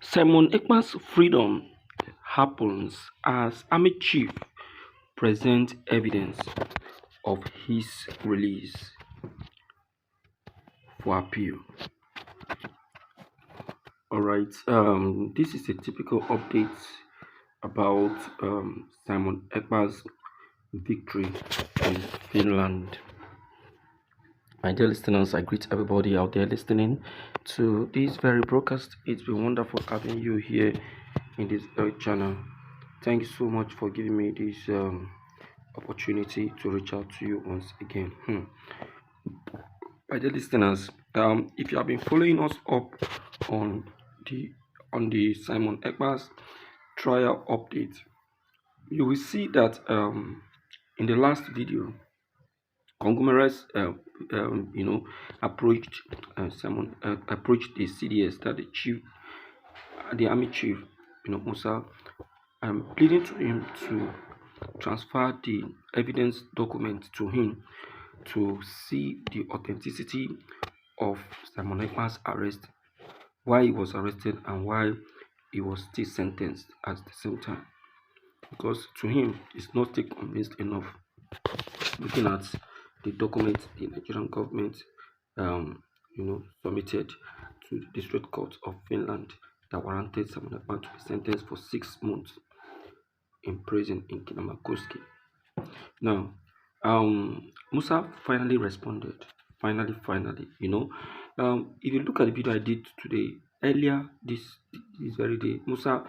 Simon Ekpa'S freedom happens as Army Chief presents evidence of his release for appeal. Alright, this is a typical update about Simon Ekpa'S victory in Finland. My dear listeners, I greet everybody out there listening to this very broadcast. It's been wonderful having you here in this channel. Thank you so much for giving me this opportunity to reach out to you once again. My dear listeners, if you have been following us up on the Simon Ekpa'S trial update, you will see that in the last video, Congomeres, approached approached the CDS, that the chief, the army chief, Musa, pleading to him to transfer the evidence document to him to see the authenticity of Simon Ekpa'S arrest, why he was arrested and why he was still sentenced at the same time. Because to him, he's not still convinced enough. Looking at the document the Nigerian government, submitted to the District Court of Finland that warranted Simon Ekpa to be sentenced for 6 months in prison in Kinamakoski. Now, Musa finally responded. Finally, if you look at the video I did today, earlier this very day, Musa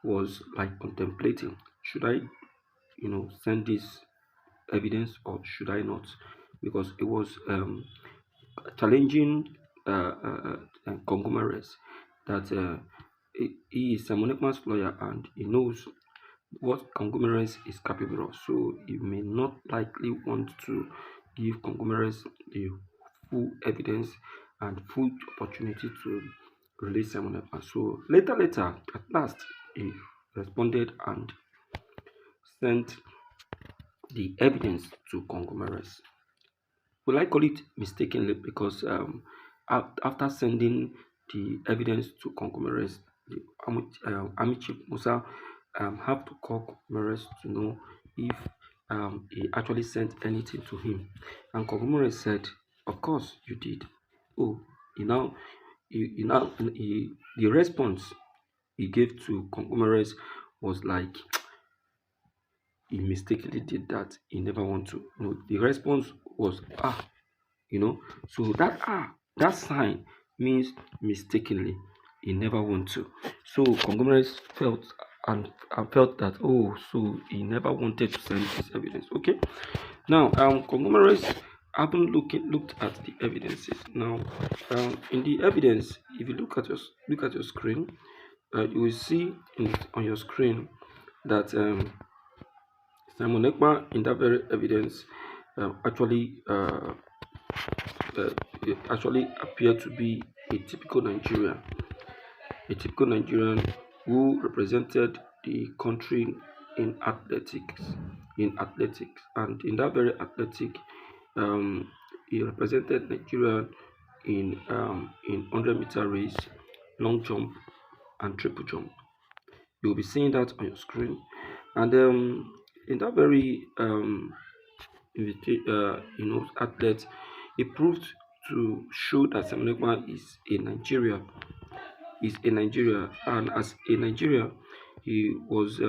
was like contemplating, should I, send this evidence or should I not? Because it was challenging Congomeres that he is Simon Ekman's lawyer and he knows what Congomeres is capable of. So he may not likely want to give Congomeres the full evidence and full opportunity to release Simon Ekman. So later, at last, he responded and sent the evidence to Congomeres. Will I call it mistakenly? Because after sending the evidence to Congomeres, the Army Chief Musa have to call Congomeres to know if he actually sent anything to him. And Congomeres said, "Of course you did." Oh, the response he gave to Congomeres was like, he mistakenly did that. He never want to. The response was So that sign means mistakenly. He never want to. So Congomeres felt that, oh, so he never wanted to send this evidence. Okay. Now Congomeres haven't looked at the evidences. Now in the evidence, if you look at your screen, you will see on your screen that Simon Ekpa in that very evidence actually actually appeared to be a typical Nigerian who represented the country in athletics, and in that very athletic, he represented Nigeria in 100-meter race, long jump, and triple jump. You'll be seeing that on your screen, and in that very athlete, he proved to show that Simon Ekpa is a Nigeria, and as a Nigeria, he was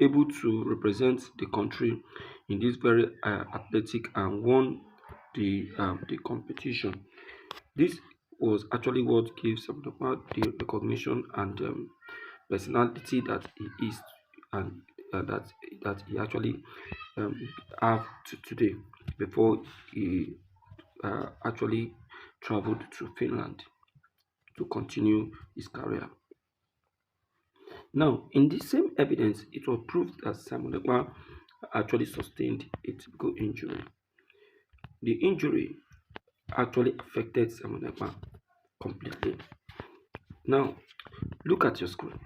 able to represent the country in this very athletic and won the competition. This was actually what gave Simon Ekpa the recognition and personality that he is, and that he actually have today, before he actually traveled to Finland to continue his career. Now, in the same evidence, it was proved that Simon Ekpa actually sustained a typical injury. The injury actually affected Simon Ekpa completely. Now, look at your screen.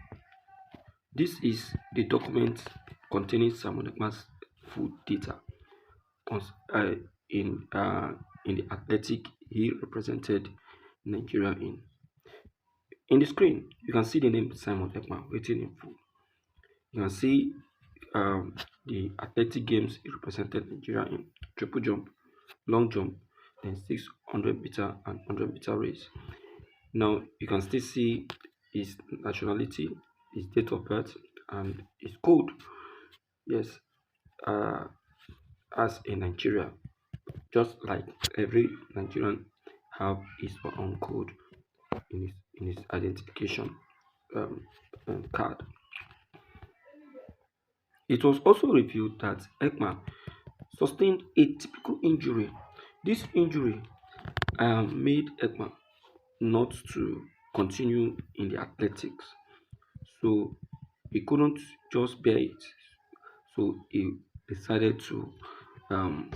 This is the document containing Simon Ekpa's full data in the athletic he represented Nigeria in. In the screen, you can see the name Simon Ekpa written in full. You can see the athletic games he represented Nigeria in triple jump, long jump, then 600-meter and 100-meter race. Now you can still see his nationality, his date of birth, and his code. Yes, uh, as a Nigeria, just like every Nigerian have his own code in his identification um, card. It was also revealed that Ekman sustained a typical injury. This injury made Ekman not to continue in the athletics, so he couldn't just bear it. So he decided to um,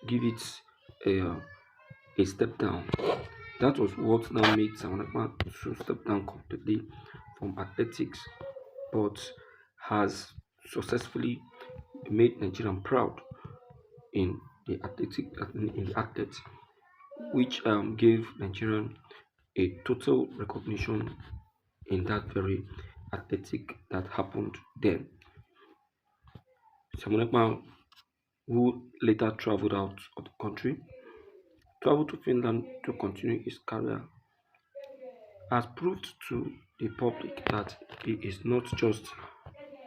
give it a, a step down. That was what now made Simon Ekman to step down completely from athletics, but has successfully made Nigerian proud in the athletes, which gave Nigerian a total recognition in that very athletic that happened then. Simon Ekman, who later traveled out of the country, traveled to Finland to continue his career, has proved to the public that he is not just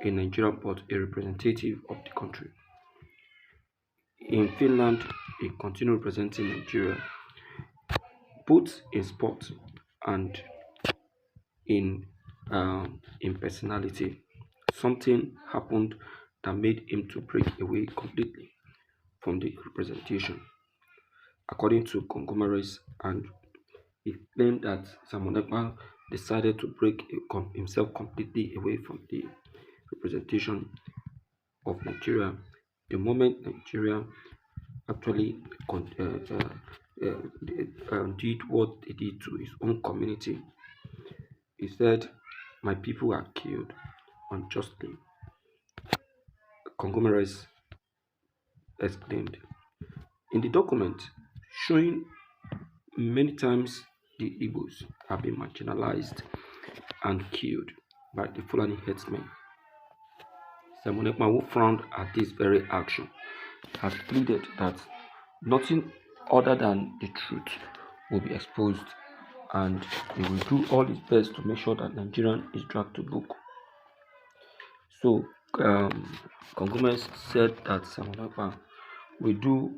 a Nigerian but a representative of the country. In Finland, he continued representing Nigeria both in sport and in personality. Something happened that made him to break away completely from the representation. According to Congomares, and he claimed that Simon Ekpa decided to break himself completely away from the representation of Nigeria the moment Nigeria actually did what they did to his own community. He said, "My people are killed unjustly." Congomares exclaimed. In the document, showing many times the Igbos have been marginalized and killed by the Fulani herdsmen, Simon Ekpa, who frowned at this very action, has pleaded that nothing other than the truth will be exposed and he will do all his best to make sure that Nigerian is dragged to book. So, Congomes said that Simon Ekpa will do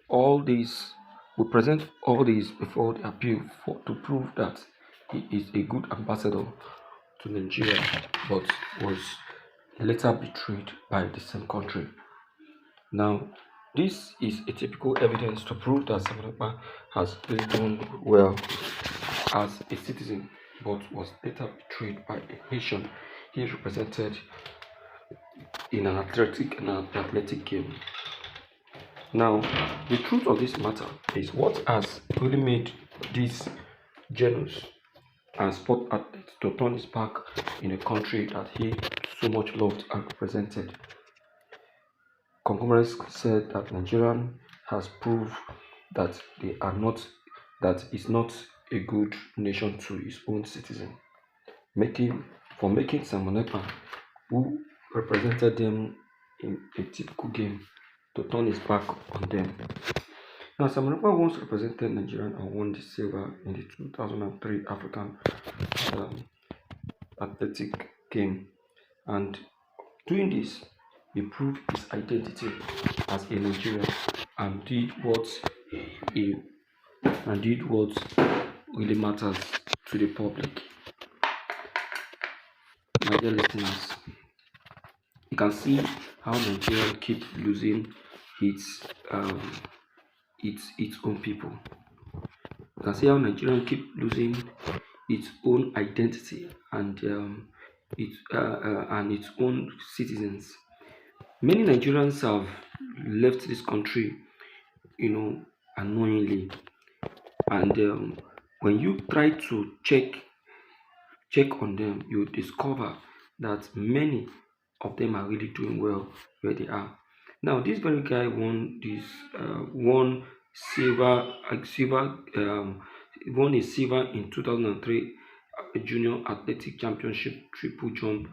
all this, will present all this before the appeal to prove that he is a good ambassador to Nigeria, but was later betrayed by the same country. Now, this is a typical evidence to prove that Simon Ekpa has really done well as a citizen, but was later betrayed by a nation he represented in an athletic game. Now, the truth of this matter is what has really made this genius and sport athlete to turn his back in a country that he so much loved and represented. Congress said that Nigerian has proved that they are not that is not a good nation to its own citizen, making making Simon Ekpa, who represented them in a typical game, to turn his back on them. Now, Simon Ekpa once represented Nigeria and won the silver in the 2003 African um, athletic game, and doing this, he proved his identity as a Nigerian and he did what really matters to the public. My dear listeners, you can see how Nigeria keep losing its its own people. You can see how Nigeria keep losing its own identity and its own citizens. Many Nigerians have left this country, unknowingly, and when you try to check on them, you discover that many of them are really doing well where they are. Now, this very guy won silver, won a silver in 2003 a junior athletic championship triple jump.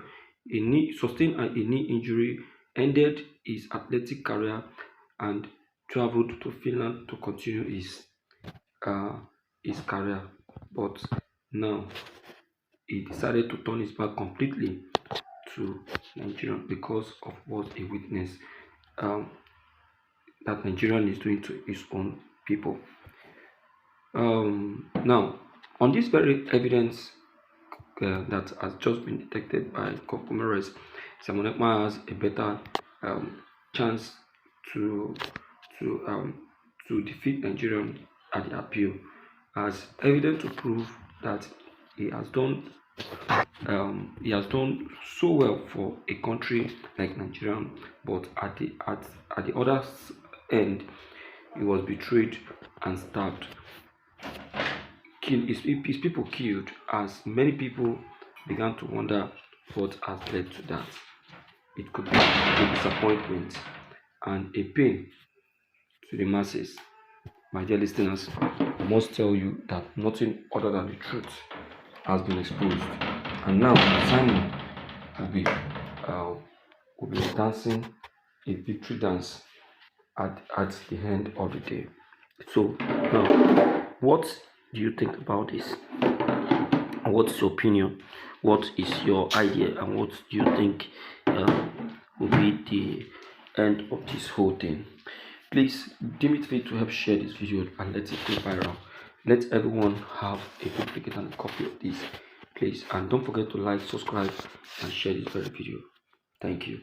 A knee sustained a knee injury, ended his athletic career, and traveled to Finland to continue uh, his career. But now he decided to turn his back completely to Nigeria because of what he witnessed, um, that Nigerian is doing to his own people. Now, on this very evidence that has just been detected by Kokumeres, Simon Ekpa has a better um, chance to to um, to defeat Nigeria at the appeal, as evident to prove that he has done he has done so well for a country like Nigeria, but at the other end, he was betrayed and stabbed. His people killed, as many people began to wonder what has led to that. It could be a disappointment and a pain to the masses. My dear listeners, I must tell you that nothing other than the truth has been exposed. And now Simon will be uh, will be dancing a victory dance at the end of the day. So now, what do you think about this? What's your opinion? What is your idea, and what do you think will be the end of this whole thing? Please deem it fit to help share this video and let it go viral. Let everyone have a duplicate and a copy of this, please. And don't forget to like, subscribe, and share this very video. Thank you.